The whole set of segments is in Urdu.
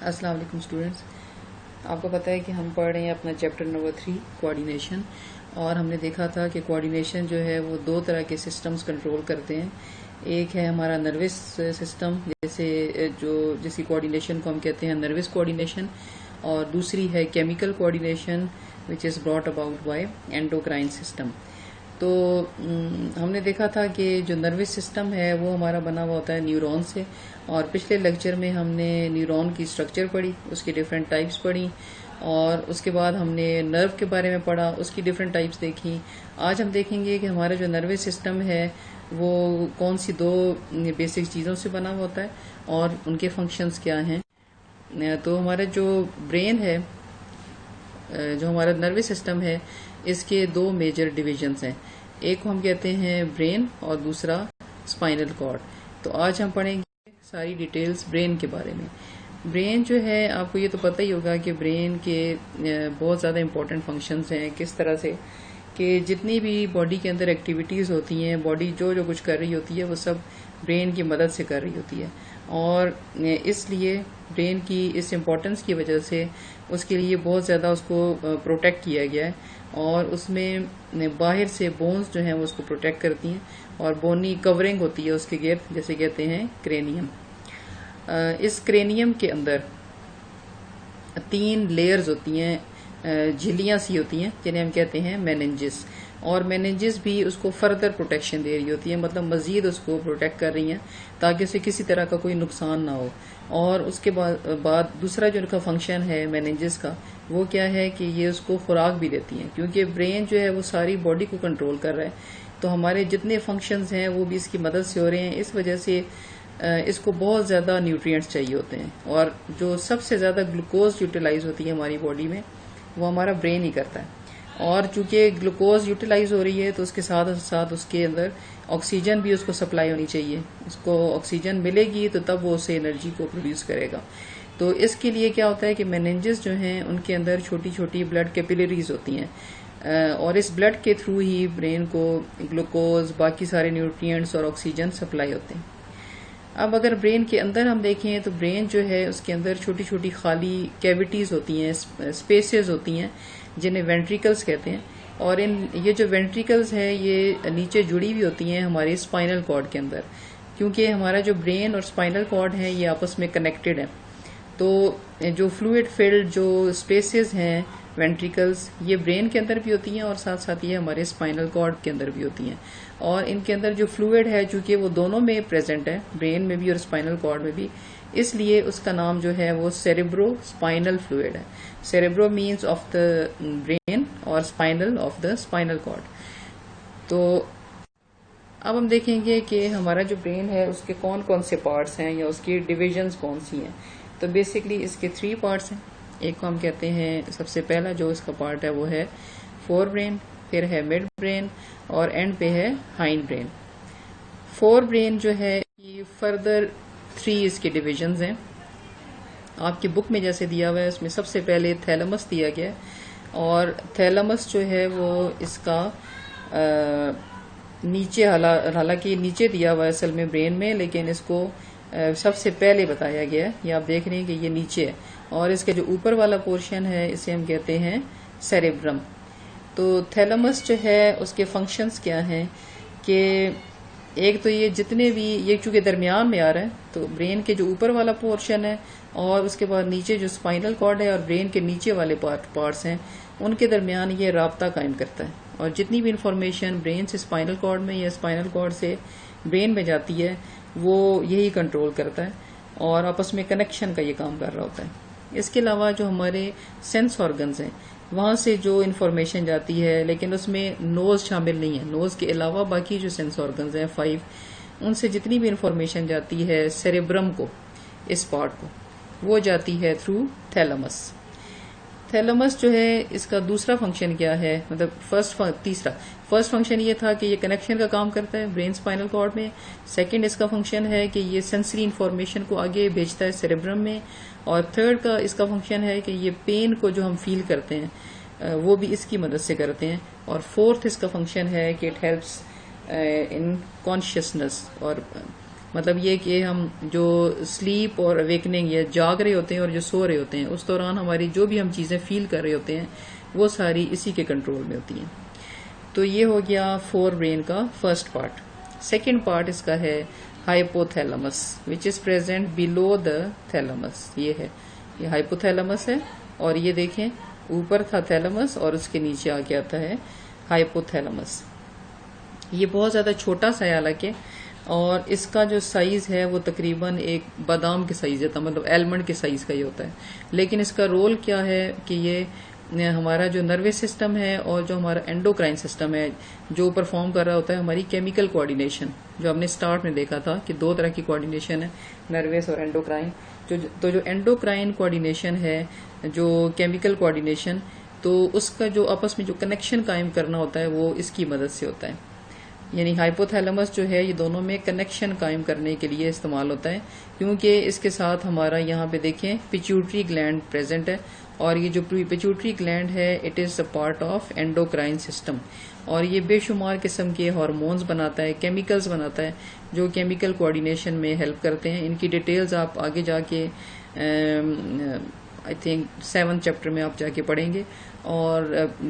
السلام علیکم اسٹوڈینٹس، آپ کو پتہ ہے کہ ہم پڑھ رہے ہیں اپنا چیپٹر نمبر 3 کوآرڈینیشن، اور ہم نے دیکھا تھا کہ کوآرڈینیشن جو ہے وہ دو طرح کے سسٹمز کنٹرول کرتے ہیں. ایک ہے ہمارا نروس سسٹم، جس کی کوآرڈینیشن کو ہم کہتے ہیں نروس کوآرڈینیشن، اور دوسری ہے chemical coordination which is brought about by endocrine system. تو ہم نے دیکھا تھا کہ جو نروس سسٹم ہے وہ ہمارا بنا ہوا ہوتا ہے نیورون سے، اور پچھلے لیکچر میں ہم نے نیورون کی اسٹرکچر پڑھی، اس کی ڈفرینٹ ٹائپس پڑھی، اور اس کے بعد ہم نے نرو کے بارے میں پڑھا، اس کی ڈفرینٹ ٹائپس دیکھی. آج ہم دیکھیں گے کہ ہمارا جو نروس سسٹم ہے وہ کون سی دو بیسک چیزوں سے بنا ہوا ہوتا ہے اور ان کے فنکشنز کیا ہیں. تو ہمارا جو برین ہے، جو ہمارا نروس سسٹم ہے، اس کے دو میجر ڈویژنز ہیں. ایک کو ہم کہتے ہیں برین اور دوسرا اسپائنل کارڈ. تو آج ہم پڑھیں گے ساری ڈیٹیلز برین کے بارے میں. برین جو ہے، آپ کو یہ تو پتہ ہی ہوگا کہ برین کے بہت زیادہ امپورٹنٹ فنکشنز ہیں. کس طرح سے کہ جتنی بھی باڈی کے اندر ایکٹیویٹیز ہوتی ہیں، باڈی جو کچھ کر رہی ہوتی ہے وہ سب برین کی مدد سے کر رہی ہوتی ہے، اور اس لیے برین کی اس امپورٹنس کی وجہ سے اس کے لیے بہت زیادہ اس کو پروٹیکٹ کیا گیا ہے، اور اس میں باہر سے بونز جو ہیں وہ اس کو پروٹیکٹ کرتی ہیں، اور بونی کورنگ ہوتی ہے اس کے گرد، جیسے کہتے ہیں کرینیم. اس کرینیم کے اندر 3 لیئرز ہوتی ہیں، جھلیاں سی ہوتی ہیں، جنہیں ہم کہتے ہیں میننجز. اور میننجز بھی اس کو فردر پروٹیکشن دے رہی ہوتی ہے، مطلب مزید اس کو پروٹیکٹ کر رہی ہیں تاکہ اسے کسی طرح کا کوئی نقصان نہ ہو. اور اس کے بعد دوسرا جو ان کا فنکشن ہے میننجز کا، وہ کیا ہے کہ یہ اس کو خوراک بھی دیتی ہیں، کیونکہ برین جو ہے وہ ساری باڈی کو کنٹرول کر رہا ہے. تو ہمارے جتنے فنکشنز ہیں وہ بھی اس کی مدد سے ہو رہے ہیں. اس وجہ سے اس کو بہت زیادہ نیوٹرینٹس چاہیے ہوتے ہیں، اور جو سب سے زیادہ گلوکوز یوٹیلائز ہوتی ہے ہماری باڈی میں وہ ہمارا برین ہی کرتا ہے. اور چونکہ گلوکوز یوٹیلائز ہو رہی ہے تو اس کے ساتھ ساتھ اس کے اندر آکسیجن بھی اس کو سپلائی ہونی چاہیے. اس کو آکسیجن ملے گی تو تب وہ اسے انرجی کو پروڈیوس کرے گا. تو اس کے لیے کیا ہوتا ہے کہ میننجز جو ہیں ان کے اندر چھوٹی چھوٹی بلڈ کیپیلریز ہوتی ہیں، اور اس بلڈ کے تھرو ہی برین کو گلوکوز، باقی سارے نیوٹرینٹس اور آکسیجن سپلائی ہوتے ہیں. اب اگر برین کے اندر ہم دیکھیں تو برین جو ہے اس کے اندر چھوٹی چھوٹی خالی کیویٹیز ہوتی ہیں، اسپیسز ہوتی ہیں، جنہیں وینٹریکلز کہتے ہیں. اور یہ جو وینٹریکلز ہیں یہ نیچے جڑی ہوئی ہوتی ہیں ہمارے اسپائنل کارڈ کے اندر، کیونکہ ہمارا جو برین اور اسپائنل کارڈ ہے یہ آپس میں کنیکٹڈ ہیں. تو جو فلوئڈ فیلڈ جو اسپیسز ہیں وینٹریکلز، یہ برین کے اندر بھی ہوتی ہیں اور ساتھ ساتھ یہ ہمارے اسپائنل کارڈ کے اندر بھی ہوتی ہیں. اور ان کے اندر جو فلوئڈ ہے چونکہ وہ دونوں میں پریزنٹ ہے، برین میں بھی اور اسپائنل کارڈ میں بھی، اس لیے اس کا نام جو ہے وہ سیریبرو اسپائنل فلوئڈ ہے. سیریبرو مینز آف دا برین اور spinal of the spinal cord. تو اب ہم دیکھیں گے کہ ہمارا جو برین ہے اس کے کون کون سے پارٹس ہیں یا اس کی ڈویژنز کون سی ہیں. تو بیسکلی اس کے 3 پارٹس ہیں. ایک کو ہم کہتے ہیں، سب سے پہلا جو اس کا پارٹ ہے وہ ہے فور برین، پھر ہے مڈ برین، اور اینڈ پہ ہے ہائنڈ برین. فور برین جو ہے یہ فردر 3 اس کے ڈویژنز ہیں. آپ کی بک میں جیسے دیا ہوا ہے اس میں سب سے پہلے تھیلمس دیا گیا ہے، اور تھیلمس جو ہے وہ اس کا نیچے، حالانکہ نیچے دیا ہوا ہے اصل میں برین میں، لیکن اس کو سب سے پہلے بتایا گیا ہے. یہ آپ دیکھ رہے ہیں کہ یہ نیچے ہے، اور اس کا جو اوپر والا پورشن ہے اسے ہم کہتے ہیں سیریبرم. تو تھیلمس جو ہے اس کے فنکشنز کیا ہیں کہ ایک تو یہ جتنے بھی، یہ چونکہ درمیان میں آ رہا ہے تو برین کے جو اوپر والا پورشن ہے اور اس کے بعد نیچے جو اسپائنل کارڈ ہے اور برین کے نیچے والے پارٹس ہیں ان کے درمیان یہ رابطہ قائم کرتا ہے. اور جتنی بھی انفارمیشن برین سے اسپائنل کارڈ میں یا اسپائنل کارڈ سے برین میں جاتی ہے وہ یہی کنٹرول کرتا ہے، اور آپس میں کنیکشن کا یہ کام کر رہا ہوتا ہے. اس کے علاوہ جو ہمارے سینس آرگنز ہیں وہاں سے جو انفارمیشن جاتی ہے، لیکن اس میں نوز شامل نہیں ہے. نوز کے علاوہ باقی جو سینس آرگنز ہیں 5، ان سے جتنی بھی انفارمیشن جاتی ہے سیریبرم کو، اس پارٹ کو، وہ جاتی ہے تھرو تھیلمس. تھیلمس جو ہے اس کا دوسرا فنکشن کیا ہے، مطلب فرسٹ فنکشن یہ تھا کہ یہ کنیکشن کا کام کرتا ہے برین اسپائنل کارڈ میں. سیکنڈ اس کا فنکشن ہے کہ یہ سینسری انفارمیشن کو آگے بھیجتا ہے سیریبرم میں. اور تھرڈ کا اس کا فنکشن ہے کہ یہ پین کو جو ہم فیل کرتے ہیں وہ بھی اس کی مدد سے کرتے ہیں. اور فورتھ اس کا فنکشن ہے کہ اٹ ہیلپس ان کانشیسنس اور مطلب یہ کہ ہم جو سلیپ اور اویکننگ یا جاگ رہے ہوتے ہیں اور جو سو رہے ہوتے ہیں اس دوران ہماری جو بھی ہم چیزیں فیل کر رہے ہوتے ہیں وہ ساری اسی کے کنٹرول میں ہوتی ہیں. تو یہ ہو گیا فور برین کا فرسٹ پارٹ. سیکنڈ پارٹ اس کا ہے hypothalamus which is present below the thalamus. یہ ہائپوتھیلمس ہے اور یہ دیکھیں اوپر تھا تھیلمس اور اس کے نیچے آ کے آتا ہے ہائپوتھیلمس. یہ بہت زیادہ چھوٹا سا ہے حالانکہ، اور اس کا جو سائز ہے وہ تقریباً ایک بادام کے سائز ہوتا ہے، مطلب ایلمنڈ کے سائز کا ہی ہوتا ہے. لیکن اس کا رول کیا ہے کہ یہ ہمارا جو نروس سسٹم ہے اور جو ہمارا اینڈوکرائن سسٹم ہے جو پرفارم کر رہا ہوتا ہے ہماری کیمیکل کوآرڈینیشن، جو ہم نے سٹارٹ میں دیکھا تھا کہ دو طرح کی کوآرڈینیشن ہے، نروس اور اینڈوکرائن. تو جو اینڈوکرائن کوآرڈینیشن ہے، جو کیمیکل کوآرڈینیشن، تو اس کا جو آپس میں جو کنیکشن قائم کرنا ہوتا ہے وہ اس کی مدد سے ہوتا ہے. یعنی ہائپوتھیلمس جو ہے یہ دونوں میں کنیکشن قائم کرنے کے لیے استعمال ہوتا ہے، کیونکہ اس کے ساتھ ہمارا یہاں پہ دیکھیں پیچوٹری گلینڈ پریزنٹ ہے، اور یہ جو پیچوٹری گلینڈ ہے it is a part of endocrine system, اور یہ بے شمار قسم کے ہارمونز بناتا ہے، کیمیکلز بناتا ہے جو کیمیکل کوآرڈینیشن میں ہیلپ کرتے ہیں. ان کی ڈیٹیلز آپ آگے جا کے آئی تھنک 7 چیپٹر میں آپ جا کے پڑھیں گے. اور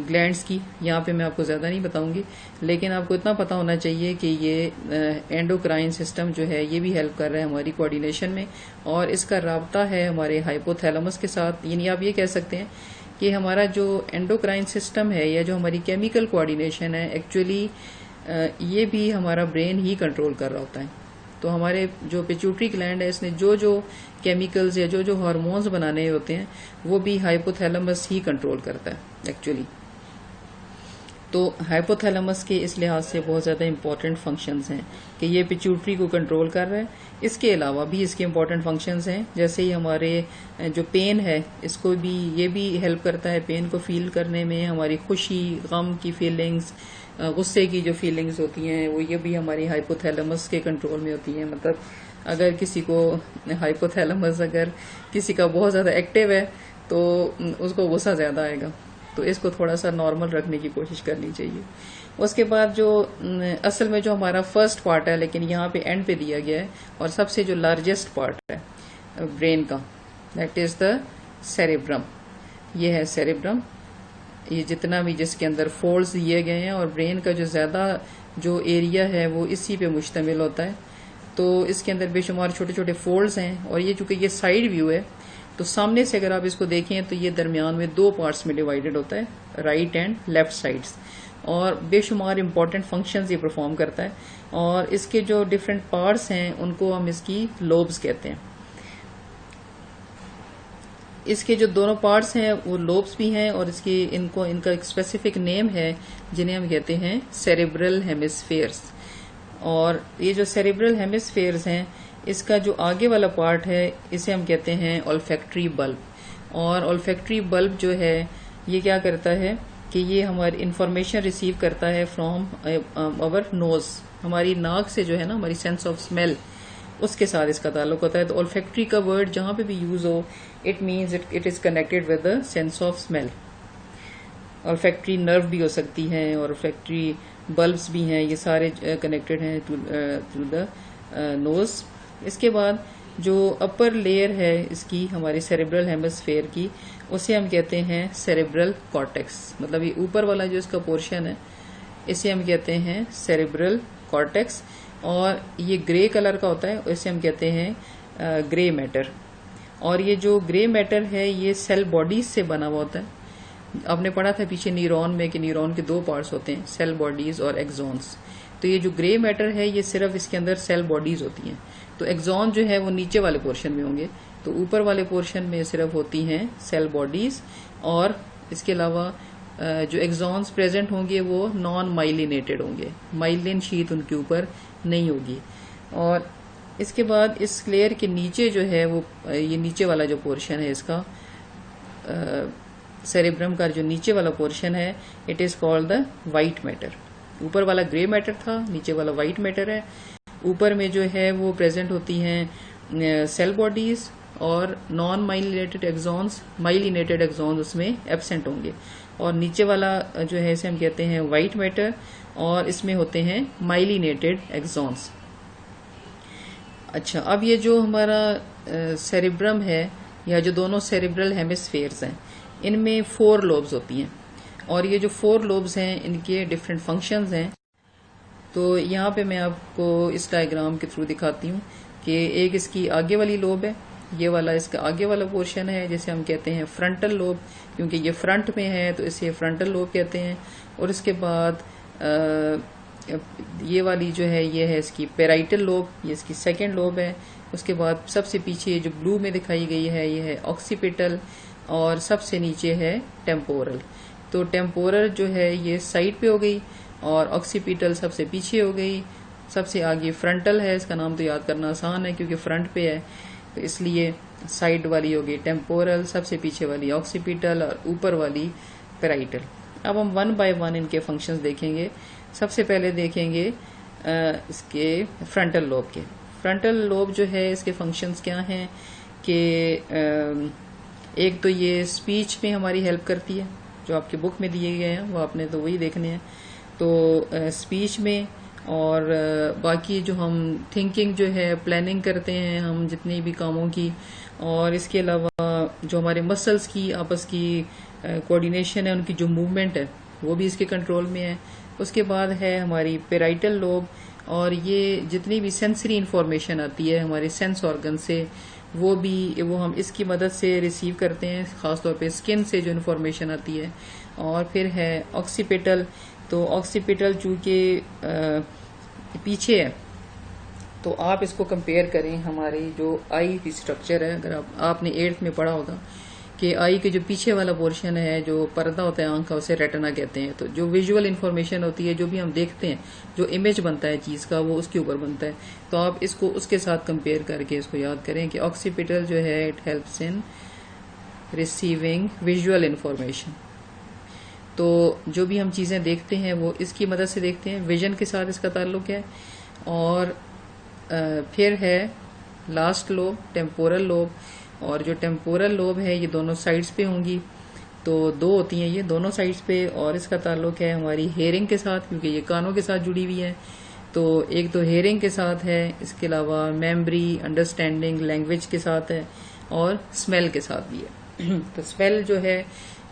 گلینڈز کی یہاں پہ میں آپ کو زیادہ نہیں بتاؤں گی، لیکن آپ کو اتنا پتا ہونا چاہیے کہ یہ اینڈوکرائن سسٹم جو ہے یہ بھی ہیلپ کر رہا ہے ہماری کوآرڈینیشن میں، اور اس کا رابطہ ہے ہمارے ہائپوتھیلمس کے ساتھ. یعنی آپ یہ کہہ سکتے ہیں کہ ہمارا جو اینڈوکرائن سسٹم ہے یا جو ہماری کیمیکل کوآرڈینیشن ہے ایکچولی یہ بھی ہمارا برین ہی کنٹرول کر رہا ہوتا ہے. تو ہمارے جو پیچوٹری گلینڈ ہے اس نے جو کیمیکلز یا جو ہارمونز بنانے ہوتے ہیں وہ بھی ہائپوتھیلمس ہی کنٹرول کرتا ہے ایکچولی. تو ہائپوتھیلمس کے اس لحاظ سے بہت زیادہ امپورٹنٹ فنکشنز ہیں کہ یہ پیچوٹری کو کنٹرول کر رہا ہے. اس کے علاوہ بھی اس کے امپورٹنٹ فنکشنز ہیں، جیسے ہی ہمارے جو پین ہے اس کو بھی یہ بھی ہیلپ کرتا ہے پین کو فیل کرنے میں. ہماری خوشی، غم کی فیلنگز، غصے کی جو فیلنگز ہوتی ہیں وہ یہ بھی ہماری ہائپوتھیلمس کے کنٹرول میں ہوتی ہیں. مطلب اگر کسی کو ہائپوتھیلمس اگر کسی کا بہت زیادہ ایکٹیو ہے تو اس کو غصہ زیادہ آئے گا، تو اس کو تھوڑا سا نارمل رکھنے کی کوشش کرنی چاہیے. اس کے بعد جو اصل میں جو ہمارا فرسٹ پارٹ ہے لیکن یہاں پہ اینڈ پہ دیا گیا ہے اور سب سے جو لارجسٹ پارٹ ہے برین کا، دیٹ از دا سیریبرم. یہ ہے سیریبرم. یہ جتنا بھی جس کے اندر فولڈز دیے گئے ہیں، اور برین کا جو زیادہ جو ایریا ہے وہ اسی پہ مشتمل ہوتا ہے. تو اس کے اندر بے شمار چھوٹے چھوٹے فولڈز ہیں، اور یہ چونکہ یہ سائیڈ ویو ہے تو سامنے سے اگر آپ اس کو دیکھیں تو یہ درمیان میں 2 پارٹس میں ڈیوائیڈڈ ہوتا ہے، رائٹ اینڈ لیفٹ سائڈز، اور بے شمار امپورٹنٹ فنکشنز یہ پرفارم کرتا ہے. اور اس کے جو ڈفرینٹ پارٹس ہیں ان کو ہم اس کی لوبز کہتے ہیں. اس کے جو دونوں پارٹس ہیں وہ لوبس بھی ہیں، اور ان کا ایک اسپیسیفک نیم ہے جنہیں ہم کہتے ہیں سیریبرل ہیمسفیئرز. اور یہ جو سیریبرل ہیمسفیئرز ہیں اس کا جو آگے والا پارٹ ہے اسے ہم کہتے ہیں olfactory بلب. اور olfactory بلب جو ہے یہ کیا کرتا ہے کہ یہ ہماری انفارمیشن ریسیو کرتا ہے فرام اور نوز. ہماری ناک سے جو ہے نا ہماری سینس آف اسمیل اس کے ساتھ اس کا تعلق ہوتا ہے. تو olfactory کا ورڈ جہاں پہ بھی یوز ہو it means it is connected with the sense of smell. olfactory nerve بھی ہو سکتی ہیں اور olfactory بلبس بھی ہیں، یہ سارے کنیکٹڈ ہیں ٹو دا نوز. اس کے بعد جو اپر لیئر ہے اس کی ہماری سیریبرل ہیمسفیئر کی اسے ہم کہتے ہیں سیریبرل کارٹیکس. مطلب یہ اوپر والا جو اس کا پورشن ہے اسے ہم کہتے ہیں سیریبرل کارٹیکس، اور یہ گرے کلر کا ہوتا ہے، اسے ہم کہتے ہیں گرے میٹر. اور یہ جو گرے میٹر ہے یہ سیل باڈیز سے بنا ہوا ہوتا ہے. آپ نے پڑھا تھا پیچھے نیورون میں کہ نیورون کے 2 پارٹس ہوتے ہیں، سیل باڈیز اور ایکزونز. تو یہ جو گرے میٹر ہے یہ صرف اس کے اندر سیل باڈیز ہوتی ہیں. تو ایکزون جو ہے وہ نیچے والے پورشن میں ہوں گے، تو اوپر والے پورشن میں صرف ہوتی ہیں سیل باڈیز. اور اس کے علاوہ جو ایکزونز پریزنٹ ہوں گے وہ نان مائلینیٹڈ ہوں گے، مائلین شیت ان کے اوپر نہیں ہوگی. اور اس کے بعد اس لیئر کے نیچے جو ہے وہ یہ نیچے والا جو پورشن ہے اس کا سیریبرم کا جو نیچے والا پورشن ہے it is called the white matter. اوپر والا گرے میٹر تھا، نیچے والا وائٹ میٹر ہے. اوپر میں جو ہے وہ پریزنٹ ہوتی ہیں سیل باڈیز اور نان مائلینیٹڈ ایکزونز. مائلینیٹڈ ایکزونز اس میں ایبسنٹ ہوں گے. اور نیچے والا جو ہے اسے ہم کہتے ہیں وائٹ میٹر، اور اس میں ہوتے ہیں مائلینیٹڈ ایکزونز. اچھا، اب یہ جو ہمارا سیریبرم ہے یا جو دونوں سیریبرل ہیمسفیئرز ہیں ان میں 4 لوبز ہوتی ہیں، اور یہ جو 4 لوبز ہیں ان کے ڈفرینٹ فنکشنز ہیں. تو یہاں پہ میں آپ کو اس ڈائیگرام کے تھرو دکھاتی ہوں کہ ایک اس کی آگے والی لوب ہے، یہ والا اس کا آگے والا پورشن ہے جسے ہم کہتے ہیں فرنٹل لوب، کیونکہ یہ فرنٹ میں ہے تو اسے فرنٹل لوب کہتے ہیں. اور اس کے بعد یہ والی جو ہے یہ ہے اس کی پیرائٹل لوب، یہ اس کی سیکنڈ لوب ہے. اس کے بعد سب سے پیچھے جو بلو میں دکھائی گئی ہے یہ ہے آکسیپیٹل، اور سب سے نیچے ہے ٹیمپورل. تو ٹیمپورل جو ہے یہ سائڈ پہ ہو گئی اور آکسیپیٹل سب سے پیچھے ہو گئی. سب سے آگے فرنٹل ہے، اس کا نام تو یاد کرنا آسان ہے کیونکہ فرنٹ پہ ہے تو اس لیے سائڈ والی ہوگی ٹیمپورل، سب سے پیچھے والی آکسیپیٹل اور اوپر والی پیرائٹل. اب ہم 1 بائی 1 ان کے فنکشنز دیکھیں گے. سب سے پہلے دیکھیں گے اس کے فرنٹل لوب کے. فرنٹل لوب جو ہے اس کے فنکشنز کیا ہیں کہ ایک تو یہ اسپیچ میں ہماری ہیلپ کرتی ہے، جو آپ کے بک میں دیے گئے ہیں وہ آپ نے تو وہی دیکھنے ہیں. تو اسپیچ میں اور باقی جو ہم تھنکنگ جو ہے پلاننگ کرتے ہیں ہم جتنی بھی کاموں کی، اور اس کے علاوہ جو ہمارے مسلز کی آپس کی کوآرڈینیشن ہے، ان کی جو موومنٹ ہے وہ بھی اس کے کنٹرول میں ہے. اس کے بعد ہے ہماری پیرائٹل لوب، اور یہ جتنی بھی سینسری انفارمیشن آتی ہے ہمارے سینس آرگن سے وہ ہم اس کی مدد سے ریسیو کرتے ہیں، خاص طور پہ اسکن سے جو انفارمیشن آتی ہے. اور پھر ہے آکسیپیٹل. تو آکسیپیٹل چونکہ پیچھے ہے تو آپ اس کو کمپیئر کریں ہماری جو آئی کی اسٹرکچر ہے. اگر آپ نے 8th میں پڑھا ہوگا کہ آئی کے جو پیچھے والا پورشن ہے جو پردہ ہوتا ہے آنکھ کا اسے ریٹنا کہتے ہیں. تو جو ویژول انفارمیشن ہوتی ہے، جو بھی ہم دیکھتے ہیں، جو امیج بنتا ہے چیز کا وہ اس کے اوپر بنتا ہے. تو آپ اس کو اس کے ساتھ کمپیئر کر کے اس کو یاد کریں کہ آکسیپیٹل جو ہے it helps in receiving visual information. تو جو بھی ہم چیزیں دیکھتے ہیں وہ اس کی مدد سے دیکھتے ہیں، ویژن کے ساتھ اس کا تعلق ہے. اور پھر ہے لاسٹ لوب ٹیمپورل لوب، اور جو ٹیمپورل لوب ہے یہ دونوں سائڈز پہ ہوں گی. تو 2 ہوتی ہیں یہ دونوں سائڈز پہ، اور اس کا تعلق ہے ہماری ہیئرنگ کے ساتھ کیونکہ یہ کانوں کے ساتھ جڑی ہوئی ہے. تو ایک تو ہیئرنگ کے ساتھ ہے، اس کے علاوہ میموری، انڈرسٹینڈنگ، لینگویج کے ساتھ ہے، اور اسمیل کے ساتھ بھی ہے. تو اسمیل جو ہے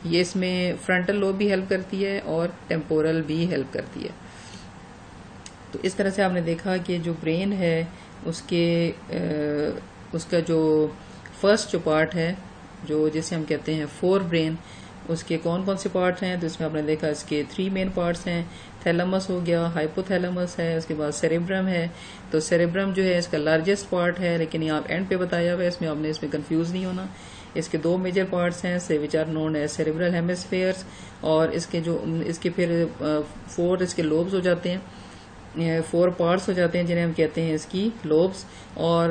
یہ اس میں فرنٹل لوب بھی ہیلپ کرتی ہے اور ٹیمپورل بھی ہیلپ کرتی ہے. تو اس طرح سے آپ نے دیکھا کہ جو برین ہے اس کا جو فرسٹ جو پارٹ ہے جو جسے ہم کہتے ہیں فور برین، اس کے کون کون سے پارٹ ہیں. تو اس میں آپ نے دیکھا اس کے 3 مین پارٹس ہیں. تھیلمس ہو گیا، ہائپو تھیلمس ہے، اس کے بعد سیریبرم ہے. تو سیریبرم جو ہے اس کا لارجسٹ پارٹ ہے، لیکن یہاں اینڈ پہ بتایا ہوا ہے، اس میں آپ نے اس میں کنفیوز نہیں ہونا. اس کے 2 میجر پارٹس ہیں which are known as cerebral hemispheres, اور اس کے پھر 4 اس کے لوبز ہو جاتے ہیں، 4 پارٹس ہو جاتے ہیں جنہیں ہم کہتے ہیں اس کی لوبز. اور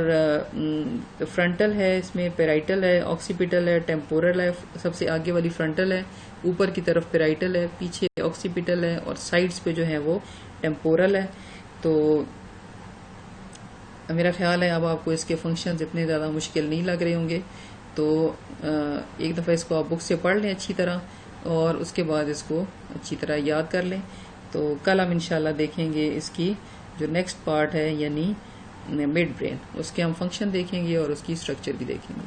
فرنٹل ہے، اس میں پیرائٹل ہے، آکسیپیٹل ہے، ٹیمپورل ہے، سب سے آگے والی فرنٹل ہے، اوپر کی طرف پیرائٹل ہے، پیچھے آکسیپیٹل ہے، اور سائڈز پہ جو ہے وہ ٹیمپورل ہے. تو میرا خیال ہے اب آپ کو اس کے فنکشنز اتنے زیادہ مشکل نہیں لگ رہے ہوں گے. تو ایک دفعہ اس کو آپ بک سے پڑھ لیں اچھی طرح، اور اس کے بعد اس کو اچھی طرح یاد کر لیں. تو کل ہم انشاءاللہ دیکھیں گے اس کی جو نیکسٹ پارٹ ہے یعنی مڈ برین، اس کے ہم فنکشن دیکھیں گے اور اس کی اسٹرکچر بھی دیکھیں گے.